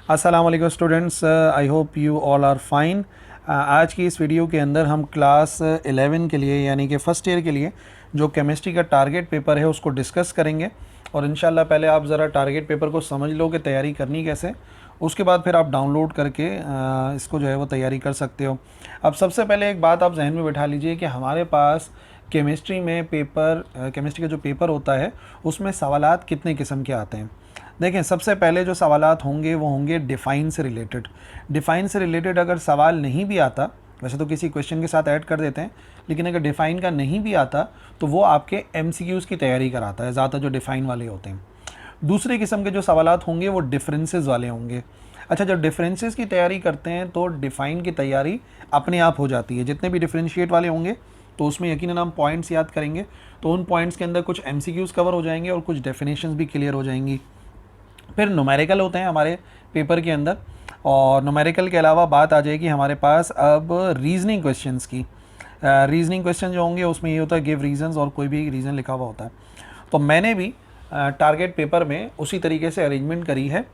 अस्सलाम वालेकुम students, I hope you all are fine. आज की इस वीडियो के अंदर हम क्लास 11 के लिए यानी कि फ़र्स्ट ईयर के लिए जो केमिस्ट्री का टारगेट पेपर है उसको डिस्कस करेंगे। और इंशाल्लाह पहले आप ज़रा टारगेट पेपर को समझ लो कि तैयारी करनी कैसे, उसके बाद फिर आप डाउनलोड करके इसको जो है वो तैयारी कर सकते हो। अब सबसे पहले एक बात आप जहन में बैठा लीजिए कि हमारे पास केमिस्ट्री में पेपर केमिस्ट्री का जो पेपर होता है उसमें सवालात कितने किस्म के आते हैं। देखें, सबसे पहले जो सवालात होंगे वो होंगे डिफ़ाइन से रिलेटेड। डिफ़ाइन से रिलेटेड अगर सवाल नहीं भी आता, वैसे तो किसी क्वेश्चन के साथ ऐड कर देते हैं, लेकिन अगर डिफ़ाइन का नहीं भी आता तो वो आपके MCQs की तैयारी कराता है, ज़्यादा जो डिफ़ाइन वाले होते हैं। दूसरे किस्म के जो सवालात होंगे वो डिफरेंसेस वाले होंगे। अच्छा, जब डिफरेंसेस की तैयारी करते हैं तो डिफ़ाइन की तैयारी अपने आप हो जाती है। जितने भी डिफरेंशिएट वाले होंगे तो उसमें यकीनन हम पॉइंट्स याद करेंगे, तो उन पॉइंट्स के अंदर कुछ MCQs कवर हो जाएंगे और कुछ डेफिनेशंस भी क्लियर हो जाएंगी। फिर न्यूमेरिकल होते हैं हमारे पेपर के अंदर, और न्यूमेरिकल के अलावा बात आ जाएगी हमारे पास अब रीजनिंग क्वेश्चंस की। रीजनिंग क्वेश्चन जो होंगे उसमें ये होता है गिव रीजंस, और कोई भी रीज़न लिखा हुआ होता है। तो मैंने भी टारगेट पेपर में उसी तरीके से अरेंजमेंट करी है,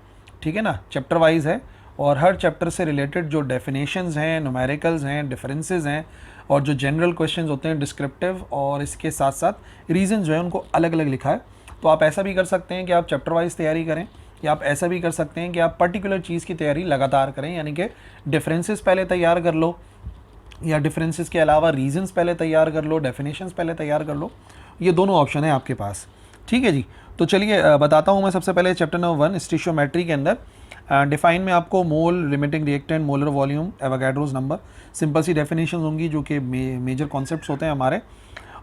ठीक है ना, चैप्टर वाइज है, और हर चैप्टर से रिलेटेड जो डेफिनेशंस हैं, न्यूमेरिकल्स हैं, डिफरेंसेस हैं, और जो जनरल क्वेश्चंस होते हैं डिस्क्रिप्टिव, और इसके साथ साथ रीज़न जो है उनको अलग अलग लिखा है। तो आप ऐसा भी कर सकते हैं कि आप चैप्टर वाइज तैयारी करें, या आप ऐसा भी कर सकते हैं कि आप पर्टिकुलर चीज़ की तैयारी लगातार करें, यानी कि डिफरेंसेस पहले तैयार कर लो, या डिफरेंसेस के अलावा रीजंस पहले तैयार कर लो, डेफिनेशंस पहले तैयार कर लो। ये दोनों ऑप्शन है आपके पास, ठीक है जी। तो चलिए बताता हूँ मैं सबसे पहले चैप्टर नंबर 1 स्टीशियोमेट्री के अंदर। डिफाइन में आपको mole, limiting reactant, molar volume, Avogadro's number, simple सी डेफिनेशन होंगी जो कि मेजर कॉन्सेप्ट्स होते हैं हमारे।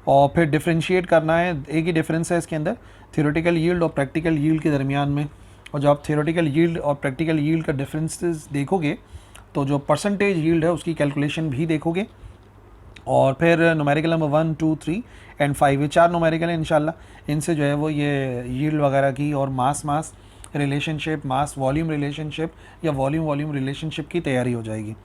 और फिर डिफरेंशिएट करना है, एक ही डिफरेंस है इसके अंदर थ्योरेटिकल यील्ड और प्रैक्टिकल यील्ड के दरमियान में। और जब आप थ्योरेटिकल यील्ड और प्रैक्टिकल यील्ड का डिफरेंसेस देखोगे तो जो परसेंटेज यील्ड है उसकी कैलकुलेशन भी देखोगे। और फिर न्यूमेरिकल नंबर 1, 2, 3 एंड 5, ये 4 न्यूमेरिकल है इंशाल्लाह। इनसे जो है वो ये यील्ड वगैरह की और mass relationship, mass volume relationship या वॉल्यूम रिलेशनशिप की तैयारी हो जाएगी,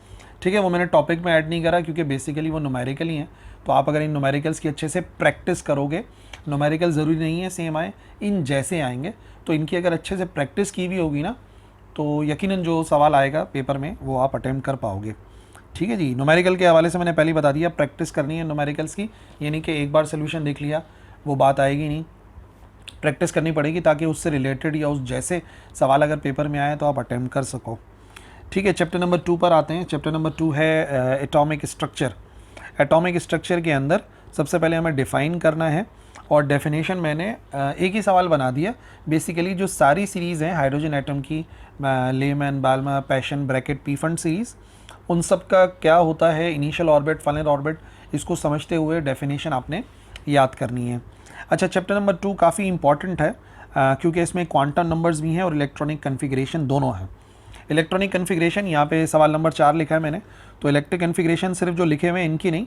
ठीक है। वो मैंने टॉपिक में ऐड नहीं करा क्योंकि बेसिकली वो न्यूमेरिकल ही हैं। तो आप अगर इन न्यूमेरिकल्स की अच्छे से प्रैक्टिस करोगे, न्यूमेरिकल ज़रूरी नहीं है सेम आए, इन जैसे आएंगे, तो इनकी अगर अच्छे से प्रैक्टिस की भी होगी ना तो यकीनन जो सवाल आएगा पेपर में वो आप अटेम्प्ट कर पाओगे, ठीक है जी। न्यूमेरिकल के हवाले से मैंने पहले ही बता दिया, प्रैक्टिस करनी है न्यूमेरिकल्स की, यानी कि एक बार सोल्यूशन देख लिया वो बात आएगी नहीं, प्रैक्टिस करनी पड़ेगी ताकि उससे रिलेटेड या उस जैसे सवाल अगर पेपर में आए तो आप अटेम्प्ट कर सको, ठीक है। चैप्टर नंबर 2 पर आते हैं। चैप्टर नंबर 2 है एटॉमिक स्ट्रक्चर। एटॉमिक स्ट्रक्चर के अंदर सबसे पहले हमें डिफ़ाइन करना है, और डेफिनेशन मैंने एक ही सवाल बना दिया। बेसिकली जो सारी सीरीज़ हैं हाइड्रोजन एटम की, Lyman, Balmer, Paschen, Brackett, Pfund series, उन सब का क्या होता है, इनिशियल ऑर्बिट, फाइनल ऑर्बिट, इसको समझते हुए डेफिनेशन आपने याद करनी है। अच्छा, चैप्टर नंबर 2 काफ़ी इंपॉर्टेंट है क्योंकि इसमें क्वांटम नंबर्स भी हैं और इलेक्ट्रॉनिक कन्फिग्रेशन दोनों हैं। इलेक्ट्रॉनिक कन्फिग्रेशन यहाँ पे सवाल नंबर 4 लिखा है मैंने, तो इलेक्ट्रिक कन्फिग्रेशन सिर्फ जो लिखे हुए हैं इनकी नहीं,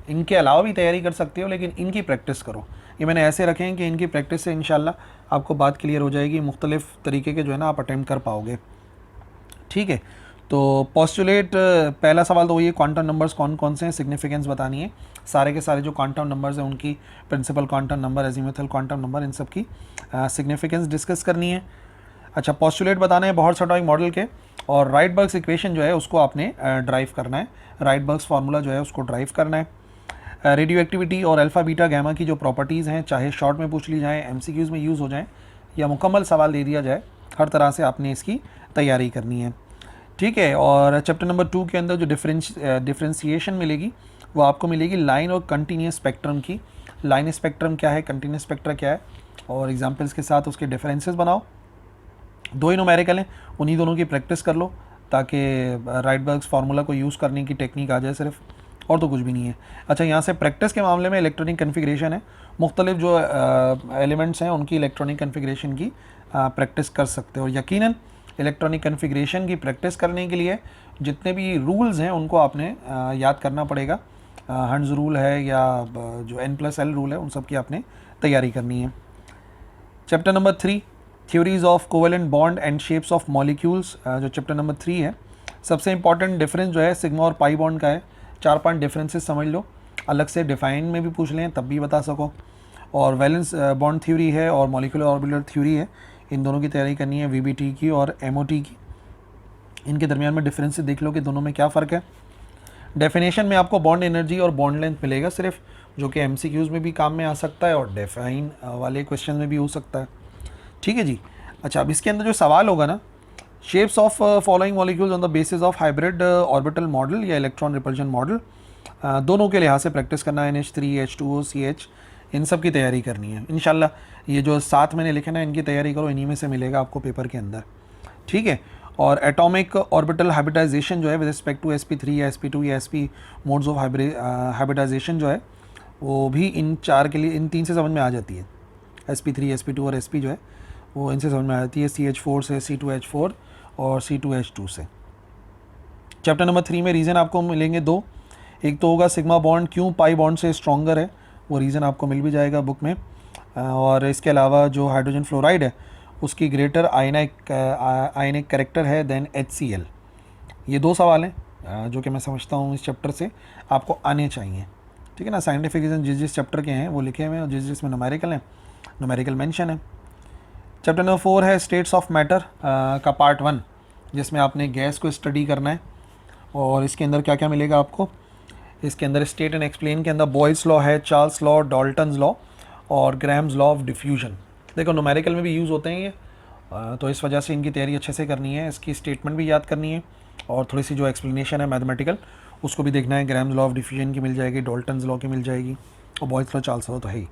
इनके अलावा भी तैयारी कर सकते हो, लेकिन इनकी प्रैक्टिस करो। ये मैंने ऐसे रखे हैं कि इनकी प्रैक्टिस से इंशाल्लाह आपको बात क्लियर हो जाएगी, मुख्तलिफ़ तरीके के जो है ना आप अटेम्प्ट कर पाओगे, ठीक है। तो पोस्टुलेट, पहला सवाल तो वही है, क्वांटम नंबर्स कौन कौन से हैं, सिग्निफिकेंस बतानी है। सारे के सारे जो क्वांटम नंबर्स हैं उनकी principal quantum number, azimuthal quantum number, इन सब की सिग्निफिकेंस डिस्कस करनी है। अच्छा, पोस्टुलेट बताना है बॉर्ड-शार्ट्ज़ मॉडल के, और राइटबर्ग्स इक्वेशन जो है उसको आपने ड्राइव करना है, राइटबर्ग्स फार्मूला जो है उसको ड्राइव करना है। रेडियो एक्टिविटी और अल्फ़ा बीटा गैमा की जो प्रॉपर्टीज़ हैं, चाहे शॉर्ट में पूछ ली जाए, MCQs में यूज़ हो जाए, या मुकम्मल सवाल दे दिया जाए, हर तरह से आपने इसकी तैयारी करनी है, ठीक है। और चैप्टर नंबर 2 के अंदर जो डिफ्रेंशिएशन मिलेगी वो आपको मिलेगी लाइन और कंटिन्यूस स्पेक्ट्रम की। लाइन स्पेक्ट्रम क्या है, कंटिन्यूस स्पेक्ट्रम क्या है, और एग्जाम्पल्स के साथ उसके डिफरेंसेस बनाओ। 2 ही न्यूमेरिकल हैं, उन्हीं दोनों की प्रैक्टिस कर लो ताकि राइटबर्ग्स फार्मूला को यूज़ करने की टेक्निक आ जाए सिर्फ, और तो कुछ भी नहीं है। अच्छा, यहाँ से प्रैक्टिस के मामले में इलेक्ट्रॉनिक कन्फिग्रेशन है, मुख्तलिफ जो एलिमेंट्स हैं उनकी इलेक्ट्रॉनिक कन्फिग्रेशन की प्रैक्टिस कर सकते हो। यकीनन इलेक्ट्रॉनिक कन्फिग्रेशन की प्रैक्टिस करने के लिए जितने भी रूल्स हैं उनको आपने याद करना पड़ेगा। हंड्स रूल है या जो N+L रूल है, उन सब की आपने तैयारी करनी है। Chapter number 3 theories of covalent bond and shapes of molecules, जो चैप्टर नंबर 3 है, सबसे इंपॉर्टेंट डिफरेंस जो है सिग्मा और पाई बॉन्ड का है। 4-5 डिफरेंसेस समझ लो, अलग से डिफाइन में भी पूछ लें तब भी बता सको। और वैलेंस बॉन्ड थ्योरी है और मॉलिक्यूलर ऑर्बिटल थ्योरी है, इन दोनों की तैयारी करनी है, VBT की और MOT की। इनके दरमियान में डिफरेंस देख लो कि दोनों में क्या फ़र्क है। डेफिनेशन में आपको बॉन्ड एनर्जी और बॉन्ड लेंथ मिलेगा सिर्फ, जो कि एमसीक्यूज़ में भी काम में आ सकता है और डिफाइन वाले क्वेश्चन में भी हो सकता है। ठीक है जी। अच्छा, अब इसके अंदर जो सवाल होगा ना, shapes of following molecules on the basis of hybrid orbital model या इलेक्ट्रॉन रिपल्शन मॉडल, दोनों के लिहाज से प्रैक्टिस करना है। NH3, H2O, CH, इन सब की तैयारी करनी है इंशाल्लाह। ये जो 7 मैंने लिखे ना, इनकी तैयारी करो, इन्हीं में से मिलेगा आपको पेपर के अंदर। ठीक है। और एटॉमिक ऑर्बिटल हाइब्रिडाइजेशन जो है विद रिस्पेक्ट टू sp3 या sp2 या sp मोड्स ऑफ हाइब्रिडाइजेशन जो है, वो भी इन 4 के लिए, इन 3 से समझ में आ जाती है। sp3, sp2 और sp जो है वो इनसे समझ में आ जाती है, CH4 से, C2H4 और C2H2 से। चैप्टर नंबर 3 में रीज़न आपको मिलेंगे 2। एक तो होगा सिग्मा बॉन्ड क्यों पाई बॉन्ड से स्ट्रॉन्गर है, वो रीज़न आपको मिल भी जाएगा बुक में। और इसके अलावा जो हाइड्रोजन फ्लोराइड है उसकी ग्रेटर आयनिक कैरेक्टर है देन HCl। ये 2 सवाल हैं जो कि मैं समझता हूँ इस चैप्टर से आपको आने चाहिए। ठीक है ना। साइंटिफिक रीज़न जिस चैप्टर के हैं वो लिखे हुए हैं, और जिसमें न्यूमेरिकल हैं, न्यूमेरिकल मेंशन है। चैप्टर नंबर 4 है स्टेट्स ऑफ मैटर का पार्ट 1, जिसमें आपने गैस को स्टडी करना है। और इसके अंदर क्या क्या मिलेगा आपको, इसके अंदर स्टेट एंड एक्सप्लेन के अंदर बॉयल्स लॉ है, चार्ल्स लॉ, डाल्टन्स लॉ और ग्राम्स लॉ ऑफ डिफ्यूजन। देखो न्यूमेरिकल में भी यूज़ होते हैं ये, तो इस वजह से इनकी तैयारी अच्छे से करनी है, इसकी स्टेटमेंट भी याद करनी है और थोड़ी सी जो एक्सप्लेनेशन है मैथमेटिकल उसको भी देखना है। ग्राम्स लॉ ऑफ डिफ्यूजन की मिल जाएगी, डाल्टन्स लॉ की मिल जाएगी, और बॉयल्स लॉ, चार्ल्स लॉ तो है ही।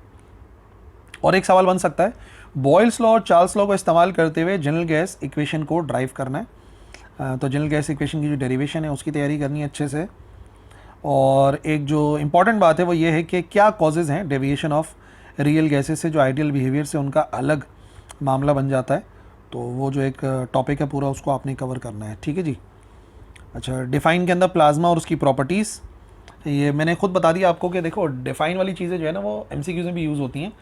और एक सवाल बन सकता है, बॉयल्स लॉ और चार्ल्स लॉ को इस्तेमाल करते हुए जनरल गैस इक्वेशन को ड्राइव करना है। तो जनरल गैस इक्वेशन की जो डेरिवेशन है उसकी तैयारी करनी है अच्छे से। और एक जो इम्पॉर्टेंट बात है वो ये है कि क्या कॉजेज़ हैं डेविएशन ऑफ रियल गैसेस से, जो आइडियल बिहेवियर से उनका अलग मामला बन जाता है। तो वो जो एक टॉपिक है पूरा, उसको आपने कवर करना है। ठीक है जी। अच्छा, डिफ़ाइन के अंदर प्लाज्मा और उसकी प्रॉपर्टीज़, ये मैंने खुद बता दिया आपको कि देखो डिफ़ाइन वाली चीज़ें जो है ना वो MCQs में भी यूज़ होती हैं,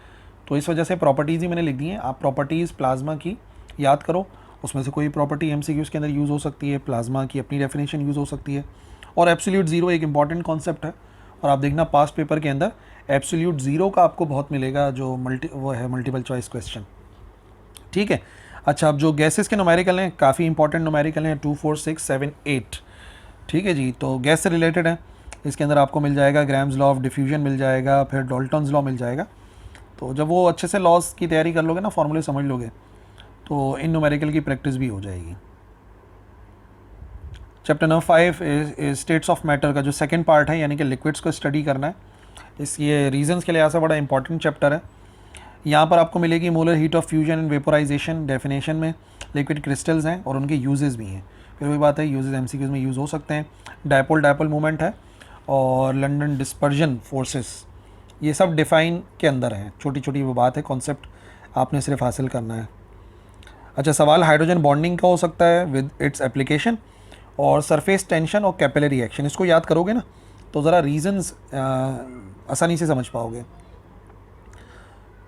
तो इस वजह से प्रॉपर्टीज़ ही मैंने लिख दी हैं। आप प्रॉपर्टीज़ प्लाज्मा की याद करो, उसमें से कोई प्रॉपर्टी MCQs के अंदर यूज़ हो सकती है, प्लाज्मा की अपनी डेफिनेशन यूज़ हो सकती है। और एब्सोल्यूट ज़ीरो एक इंपॉर्टेंट कॉन्सेप्ट है, और आप देखना पास्ट पेपर के अंदर एब्सोल्यूट ज़ीरो का आपको बहुत मिलेगा, जो वो है मल्टीपल चॉइस क्वेश्चन। ठीक है। अच्छा, अब जो गैसेस के न्यूमेरिकल हैं काफ़ी इंपॉर्टेंट न्यूमेरिकल हैं, 2, 4, 6, 7, 8। ठीक है जी। तो गैस से रिलेटेड है, इसके अंदर आपको मिल जाएगा ग्राम्स लॉ ऑफ डिफ्यूजन मिल जाएगा, फिर डाल्टन्स लॉ मिल जाएगा। तो जब वो अच्छे से लॉस की तैयारी कर लोगे ना, फॉर्मूले समझ लोगे, तो इन न्यूमेरिकल की प्रैक्टिस भी हो जाएगी। Chapter number 5 states of matter का जो सेकंड पार्ट है, यानी कि लिक्विड्स को स्टडी करना है। ये रीजंस के लिहाज से बड़ा इंपॉर्टेंट चैप्टर है। यहाँ पर आपको मिलेगी molar heat of fusion and vaporisation, definition में लिक्विड क्रिस्टल्स हैं और उनके यूजेस भी हैं। फिर वही बात है, यूजेस MCQs में यूज़ हो सकते हैं। डायपोल मूवमेंट है और लंडन डिस्पर्जन फोर्सेस, ये सब डिफ़ाइन के अंदर हैं। छोटी छोटी वो बात है, कॉन्सेप्ट आपने सिर्फ हासिल करना है। अच्छा, सवाल हाइड्रोजन बॉन्डिंग का हो सकता है विद इट्स एप्लीकेशन, और सरफेस टेंशन और कैपिलरी एक्शन, इसको याद करोगे ना तो ज़रा रीजंस आसानी से समझ पाओगे।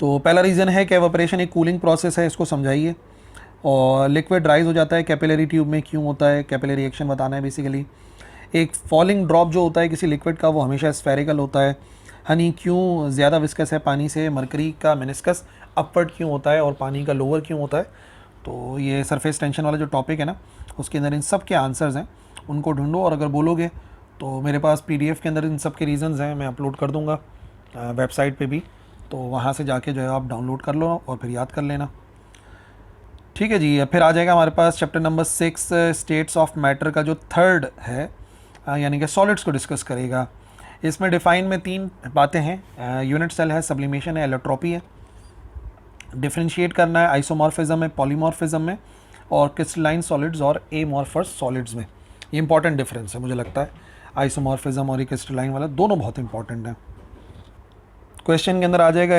तो पहला रीज़न है कि एवापोरेशन एक कूलिंग प्रोसेस है, इसको समझाइए। और लिक्विड राइज हो जाता है कैपिलरी ट्यूब में, क्यों होता है, कैपिलरी एक्शन बताना है बेसिकली। एक फॉलिंग ड्रॉप जो होता है किसी लिक्विड का, वो हमेशा स्फेरिकल होता है। हनी क्यों ज़्यादा विस्कस है पानी से, मरकरी का मेनिस्कस अपवर्ड क्यों होता है और पानी का लोअर क्यों होता है। तो ये सरफेस टेंशन वाला जो टॉपिक है ना, उसके अंदर इन सब के आंसर्स हैं, उनको ढूंढो। और अगर बोलोगे तो मेरे पास PDF के अंदर इन सब के रीज़न्स हैं, मैं अपलोड कर दूँगा वेबसाइट पे भी, तो वहाँ से जाके जो है आप डाउनलोड कर लो और फिर याद कर लेना। ठीक है जी। फिर आ जाएगा हमारे पास chapter number 6 states of matter का जो थर्ड है, यानी कि सॉलिड्स को डिस्कस करेगा। इसमें डिफ़ाइन में 3 बातें हैं, यूनिट सेल है, सब्लिमेशन है, एलोट्रॉपी है। डिफ्रेंशिएट करना है आइसोमॉर्फिज्म में, पॉलीमॉर्फिज्म में, और क्रिस्टलाइन सॉलिड्स और एमॉर्फस सॉलिड्स में। ये इंपॉर्टेंट डिफरेंस है मुझे लगता है, आइसोमॉर्फिज्म और ये क्रिस्टलाइन वाला दोनों बहुत इंपॉर्टेंट है। क्वेश्चन के अंदर आ जाएगा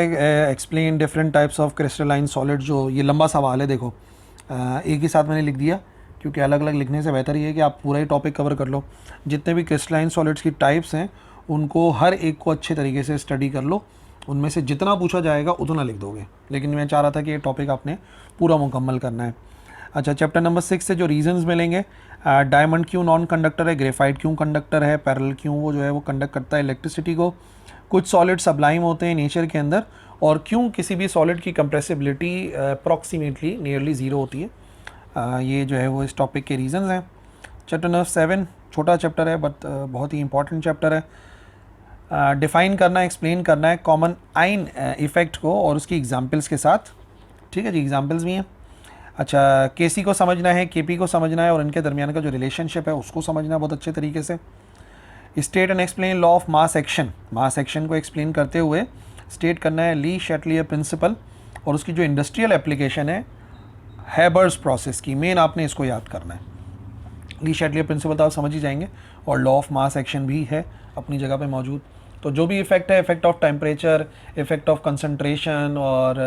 explain different types of crystalline solid, जो ये लंबा सवाल है। देखो एक ही साथ मैंने लिख दिया, क्योंकि अलग अलग लिखने से बेहतर ये है कि आप पूरा ही टॉपिक कवर कर लो। जितने भी क्रिस्टलाइन सॉलिड्स की टाइप्स हैं उनको हर एक को अच्छे तरीके से स्टडी कर लो, उनमें से जितना पूछा जाएगा उतना लिख दोगे। लेकिन मैं चाह रहा था कि ये टॉपिक आपने पूरा मुकम्मल करना है। अच्छा, चैप्टर नंबर 6 से जो रीजंस मिलेंगे, डायमंड क्यों नॉन कंडक्टर है, ग्रेफाइट क्यों कंडक्टर है, पैरेलल क्यों वो जो है वो कंडक्ट करता है इलेक्ट्रिसिटी को, कुछ सॉलिड सब्लाइम होते हैं नेचर के अंदर, और क्यों किसी भी सॉलिड की कंप्रेसिबिलिटी अप्रॉक्सीमेटली नियरली ज़ीरो होती है। ये जो है वो इस टॉपिक के रीजंस हैं। चैप्टर नंबर 7 छोटा चैप्टर है बट बहुत ही इंपॉर्टेंट चैप्टर है। डिफ़ाइन करना, एक्सप्लेन करना है कॉमन आइन इफ़ेक्ट को और उसकी एग्जांपल्स के साथ। ठीक है जी, एग्जांपल्स भी हैं। अच्छा, केसी को समझना है, केपी को समझना है और इनके दरमियान का जो रिलेशनशिप है उसको समझना है बहुत अच्छे तरीके से। State and explain law of mass action, mass action को एक्सप्लेन करते हुए स्टेट करना है ली शैटलियर प्रिंसिपल और उसकी जो इंडस्ट्रियल एप्लीकेशन है हैबर्स प्रोसेस की, मेन आपने इसको याद करना है। ली शैटलियर प्रिंसिपल तो आप समझ ही जाएंगे और लॉ ऑफ मास एक्शन भी है अपनी जगह पे मौजूद। तो जो भी इफेक्ट है, effect of temperature, effect of concentration और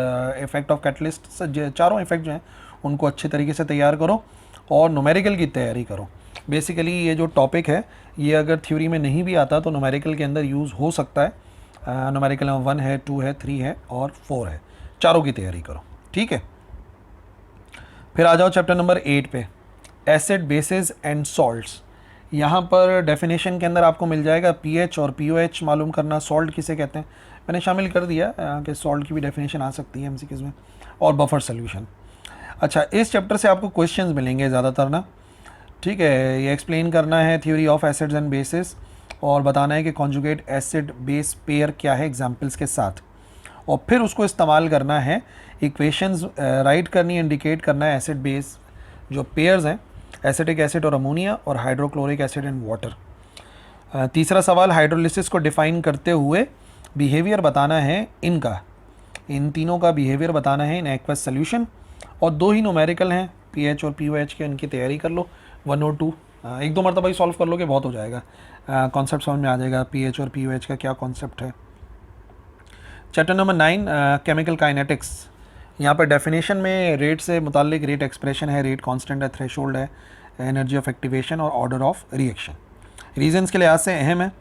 इफेक्ट ऑफ कैटलिस्ट, चारों इफेक्ट जो हैं उनको अच्छे तरीके से तैयार करो और न्यूमेरिकल की तैयारी करो। बेसिकली ये जो टॉपिक है ये अगर थ्योरी में नहीं भी आता तो न्यूमेरिकल के अंदर यूज़ हो सकता है। न्यूमेरिकल में 1 है, 2 है, 3 है और 4 है, चारों की तैयारी करो। ठीक है, फिर आ जाओ चैप्टर नंबर 8 पे, एसिड, बेसिस एंड सॉल्ट्स। यहाँ पर डेफिनेशन के अंदर आपको मिल जाएगा पीएच और पीओएच मालूम करना, सॉल्ट किसे कहते हैं मैंने शामिल कर दिया कि सॉल्ट की भी डेफिनेशन आ सकती है एमसीक्यूज़ में, और बफर सोल्यूशन। अच्छा, इस चैप्टर से आपको क्वेश्चंस मिलेंगे ज़्यादातर ना। ठीक है, ये एक्सप्लेन करना है theory of acids and bases और बताना है कि कॉन्जुगेट एसिड बेस पेयर क्या है एग्जाम्पल्स के साथ, और फिर उसको इस्तेमाल करना है इक्वेशंस राइट करनी, इंडिकेट करना है एसिड बेस जो पेयर्स हैं, एसिटिक एसिड और अमोनिया और हाइड्रोक्लोरिक एसिड एंड वाटर। तीसरा सवाल, हाइड्रोलिसिस को डिफ़ाइन करते हुए बिहेवियर बताना है इनका, इन तीनों का बिहेवियर बताना है इन एक्वस सोल्यूशन। और 2 ही न्यूमेरिकल हैं पीएच और पीओएच के, इनकी तैयारी कर लो 1 और 2, 1-2 मरतबा ही सॉल्व कर लोगे बहुत हो जाएगा, कॉन्सेप्ट समझ में आ जाएगा पीएच और पीओएच का क्या कॉन्सेप्ट है। Chapter number 9 chemical kinetics. यहाँ पर डेफिनेशन में रेट से मुतालिक रेट एक्सप्रेशन है, रेट कांस्टेंट है, थ्रेशोल्ड है, एनर्जी ऑफ एक्टिवेशन और ऑर्डर ऑफ रिएक्शन। रीजंस के लिहाज से अहम है,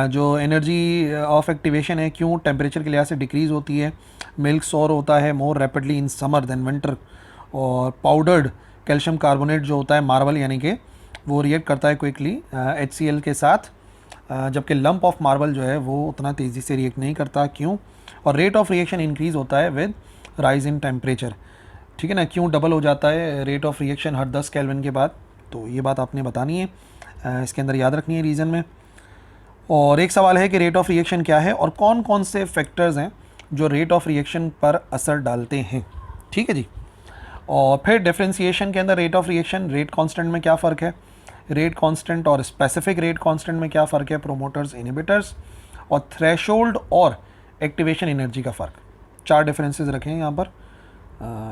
जो एनर्जी ऑफ एक्टिवेशन है क्यों टेम्परेचर के लिहाज से डिक्रीज़ होती है, मिल्क सॉर होता है more rapidly in summer than winter, और पाउडर्ड कैल्शियम कार्बोनेट जो होता है मार्बल यानी कि वो रिएक्ट करता है क्विकली HCl के साथ, जबकि लंप ऑफ मार्बल जो है वो उतना तेज़ी से रिएक्ट नहीं करता, क्यों, और रेट ऑफ रिएक्शन इंक्रीज़ होता है विद राइज इन टेम्परेचर। ठीक है ना, क्यों डबल हो जाता है rate of reaction her 10 kelvin के बाद, तो ये बात आपने बतानी है, इसके अंदर याद रखनी है रीज़न में। और एक सवाल है कि रेट ऑफ रिएक्शन क्या है और कौन कौन से फैक्टर्स हैं जो रेट ऑफ रिएक्शन पर असर डालते हैं। ठीक है जी, और फिर डिफरेंशिएशन के अंदर rate of reaction, rate constant में क्या फ़र्क है, रेट कांस्टेंट और स्पेसिफिक रेट कांस्टेंट में क्या फ़र्क है, प्रोमोटर्स, इनहिबिटर्स, और थ्रेशोल्ड और एक्टिवेशन एनर्जी का फ़र्क। 4 डिफरेंसेस रखें यहाँ पर,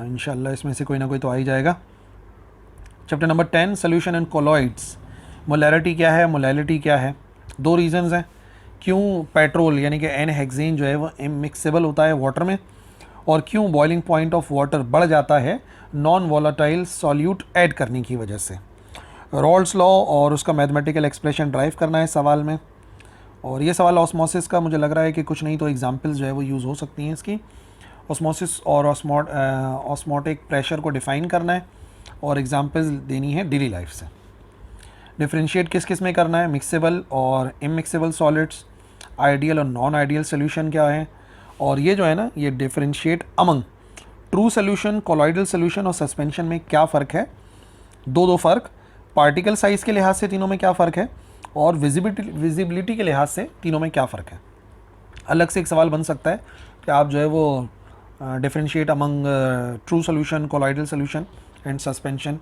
इंशाल्लाह इसमें से कोई ना कोई तो आ ही जाएगा। Chapter number 10 solution and colloids. Molarity क्या है, मोलैलिटी क्या है, 2 रीज़न्स हैं क्यों पेट्रोल यानी कि एन हेक्सेन जो है वो इमिक्सेबल होता है वाटर में, और क्यों बॉइलिंग पॉइंट ऑफ वाटर बढ़ जाता है नॉन वॉलेटाइल सॉल्यूट ऐड करने की वजह से। रॉल्स लॉ और उसका मैथमेटिकल एक्सप्रेशन ड्राइव करना है सवाल में, और ये सवाल ऑस्मोसिस का मुझे लग रहा है कि कुछ नहीं तो एग्जांपल्स जो है वो यूज़ हो सकती हैं इसकी। ऑस्मोसिस और ऑस्मोटिक प्रेशर को डिफ़ाइन करना है और एग्जांपल्स देनी है डेली लाइफ से। डिफरेंशिएट किस किस में करना है, मिक्सेबल और इमिक्सेबल सॉलिड्स, आइडियल और नॉन आइडियल सोल्यूशन क्या है, और ये जो है ना ये differentiate among true solution, colloidal solution और सस्पेंशन में क्या फ़र्क है, 2 फ़र्क, पार्टिकल साइज़ के लिहाज से तीनों में क्या फ़र्क है, और विजिबिलिटी के लिहाज से तीनों में क्या फ़र्क है। अलग से एक सवाल बन सकता है कि आप जो है वो differentiate among true solution, colloidal solution and suspension,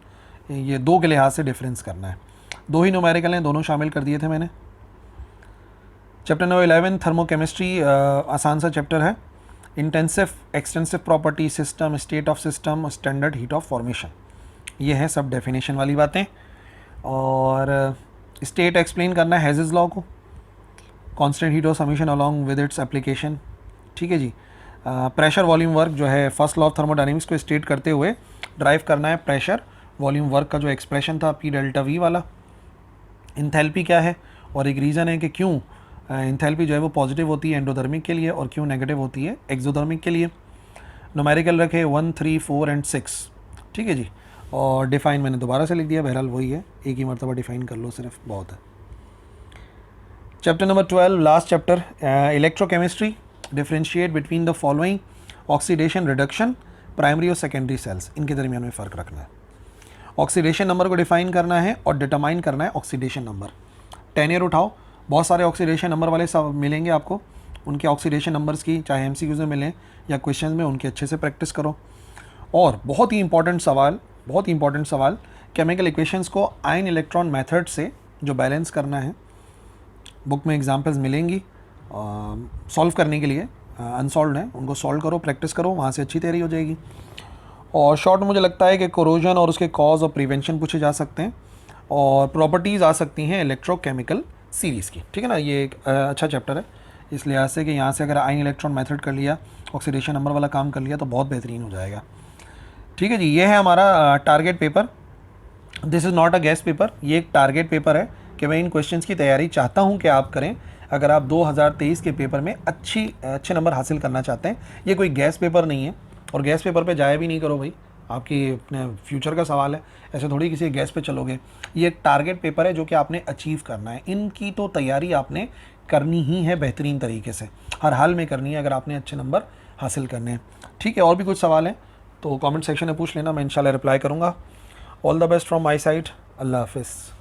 ये 2 के लिहाज से डिफरेंस करना है। 2 ही न्यूमेरिकल हैं, दोनों शामिल कर दिए थे मैंने। चैप्टर नंबर 11 थर्मोकेमिस्ट्री, आसान सा चैप्टर है। Intensive, extensive property, system, state of system, standard heat of formation, ये है सब डेफिनेशन वाली बातें। और स्टेट एक्सप्लेन करना है हेज़ेस लॉ को, constant heat of summation along with its application. ठीक है जी, प्रेशर वॉल्यूम वर्क जो है फर्स्ट लॉ ऑफ थर्मोडायनेमिक्स को स्टेट करते हुए ड्राइव करना है प्रेशर वॉल्यूम वर्क का जो एक्सप्रेशन था P डेल्टा V वाला। इंथैल्पी क्या है और एक रीज़न है कि क्यों इंथैल्पी जो है वो पॉजिटिव होती है एंडोथर्मिक के लिए और क्यों नेगेटिव होती है एक्सोथर्मिक के लिए। न्यूमेरिकल रखे 1, 3, 4 एंड 6। ठीक है जी, और डिफ़ाइन मैंने दोबारा से लिख दिया, बहरहाल वही है, एक ही मरतबा डिफ़ाइन कर लो सिर्फ, बहुत है। Chapter number 12 last chapter, electrochemistry. Differentiate between the following, oxidation, reduction, primary और सेकेंडरी सेल्स, इनके दरमियान में फ़र्क रखना है। ऑक्सीडेशन नंबर को डिफाइन करना है और डिटरमाइन करना है ऑक्सीडेशन नंबर। 10 ईयर उठाओ, बहुत सारे ऑक्सीडेशन नंबर वाले सब मिलेंगे आपको, उनके ऑक्सीडेशन नंबर्स की चाहे एमसीक्यूज में मिलें या क्वेश्चन में, उनकी अच्छे से प्रैक्टिस करो। और बहुत ही इंपॉर्टेंट सवाल, केमिकल इक्वेशंस को आयन इलेक्ट्रॉन मेथड से जो बैलेंस करना है, बुक में एग्जांपल्स मिलेंगी सॉल्व करने के लिए, अनसॉल्व हैं उनको सॉल्व करो, प्रैक्टिस करो, वहाँ से अच्छी तैयारी हो जाएगी। और शॉर्ट मुझे लगता है कि कोरोजन और उसके कॉज और प्रिवेंशन पूछे जा सकते हैं, और प्रॉपर्टीज़ आ सकती हैं इलेक्ट्रोकेमिकल सीरीज़ की, ठीक है ना। ये एक अच्छा चैप्टर है इस लिहाज से कि यहाँ से अगर आयन इलेक्ट्रॉन मेथड कर लिया, ऑक्सीडेशन नंबर वाला काम कर लिया तो बहुत बेहतरीन हो जाएगा। ठीक है जी, ये है हमारा target paper. This is not a guest paper, ये एक टारगेट पेपर है कि मैं इन क्वेश्चंस की तैयारी चाहता हूँ कि आप करें अगर आप 2023 के पेपर में अच्छे नंबर हासिल करना चाहते हैं। ये कोई गेस्ट पेपर नहीं है, और गेस्ट पेपर पे जाया भी नहीं करो भाई, आपकी अपने फ्यूचर का सवाल है, ऐसे थोड़ी किसी गेस्ट पे चलोगे। ये एक टारगेट पेपर है जो कि आपने अचीव करना है, इनकी तो तैयारी आपने करनी ही है बेहतरीन तरीके से, हर हाल में करनी है अगर आपने अच्छे नंबर हासिल करने हैं। ठीक है, और भी कुछ सवाल हैं तो कमेंट सेक्शन में पूछ लेना, मैं इंशाल्लाह रिप्लाई करूँगा। All the best from my side, अल्लाह हाफिज़।